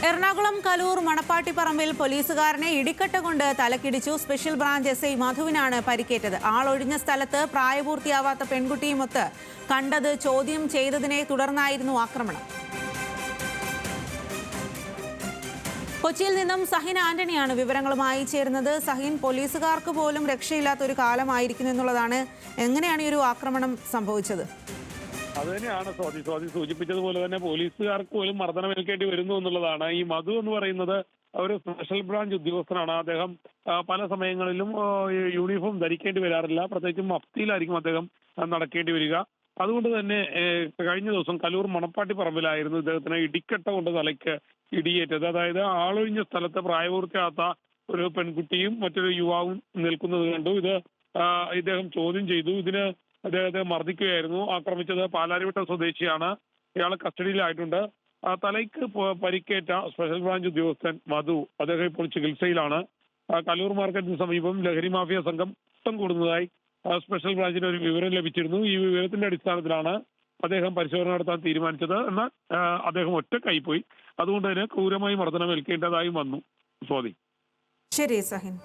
എറണാകുളം കലൂർ മണപ്പാട്ടിപ്പറമ്പിൽ പോലീസുകാരനെ ഇടിക്കട്ട കൊണ്ട് തലക്കിടിച്ചു. Special branch SI മധുവിനാണ് പരിക്കേറ്റത്. ആളൊഴിഞ്ഞ സ്ഥലത്ത് പ്രായപൂർത്തിയാവാത്ത പെൺകുട്ടിയുമൊത്ത് കണ്ടത് ചോദ്യം ചെയ്തതിനെ തുടർന്നായിരുന്നു ആക്രമണം. കൊച്ചിയിൽ നിന്നും സഹിൻ ആന്റണിയാണ് വിവരങ്ങളുമായി ചേരുന്നത്. സഹിൻ, പോലീസുകാർക്ക് പോലും രക്ഷയില്ലാത്തൊരു കാലമായിരിക്കുന്നു എന്നുള്ളതാണ്. എങ്ങനെയാണ് ഈ ഒരു ആക്രമണം സംഭവിച്ചത്? അത് തന്നെയാണ് സ്വാതി സൂചിപ്പിച്ചതുപോലെ തന്നെ പോലീസുകാർക്ക് പോലും മർദ്ദനമേൽക്കേണ്ടി വരുന്നു എന്നുള്ളതാണ്. ഈ മധു എന്ന് പറയുന്നത് ഒരു സ്പെഷ്യൽ ബ്രാഞ്ച് ഉദ്യോഗസ്ഥനാണ്. അദ്ദേഹം പല സമയങ്ങളിലും യൂണിഫോം ധരിക്കേണ്ടി വരാറില്ല. പ്രത്യേകിച്ചും മഫ്തിയിലായിരിക്കും അദ്ദേഹം നടക്കേണ്ടി വരിക. അതുകൊണ്ട് തന്നെ കഴിഞ്ഞ ദിവസം കലൂർ മണപ്പാട്ടിപ്പറമ്പിലായിരുന്നു ഇദ്ദേഹത്തിന് ഇടിക്കട്ട കൊണ്ട് തലയ്ക്ക് ഇടിയേറ്റത്. അതായത് ആളൊഴിഞ്ഞ സ്ഥലത്ത് പ്രായപൂർത്തിയാത്ത ഒരു പെൺകുട്ടിയും മറ്റൊരു യുവാവും നിൽക്കുന്നത് കണ്ടു. ഇദ്ദേഹം ചോദ്യം ചെയ്തു. അദ്ദേഹത്തെ മർദ്ദിക്കുകയായിരുന്നു. ആക്രമിച്ചത് പാലാരിവട്ടം സ്വദേശിയാണ്. ഇയാൾ കസ്റ്റഡിയിലായിട്ടുണ്ട്. തലയ്ക്ക് പരിക്കേറ്റ സ്പെഷ്യൽ ബ്രാഞ്ച് ഉദ്യോഗസ്ഥൻ മധു, അദ്ദേഹം ഇപ്പോൾ ചികിത്സയിലാണ്. കലൂർ മാർക്കറ്റിന് സമീപം ലഹരി മാഫിയ സംഘം കൂട്ടം കൂടുന്നതായി സ്പെഷ്യൽ ബ്രാഞ്ചിന് ഒരു വിവരം ലഭിച്ചിരുന്നു. ഈ വിവരത്തിന്റെ അടിസ്ഥാനത്തിലാണ് അദ്ദേഹം പരിശോധന നടത്താൻ തീരുമാനിച്ചത്. എന്നാൽ അദ്ദേഹം ഒറ്റക്കായിപ്പോയി. അതുകൊണ്ട് തന്നെ ക്രൂരമായി മർദ്ദനം ഏൽക്കേണ്ടതായും വന്നു. സ്വാതി. ശരി സഹിൻ.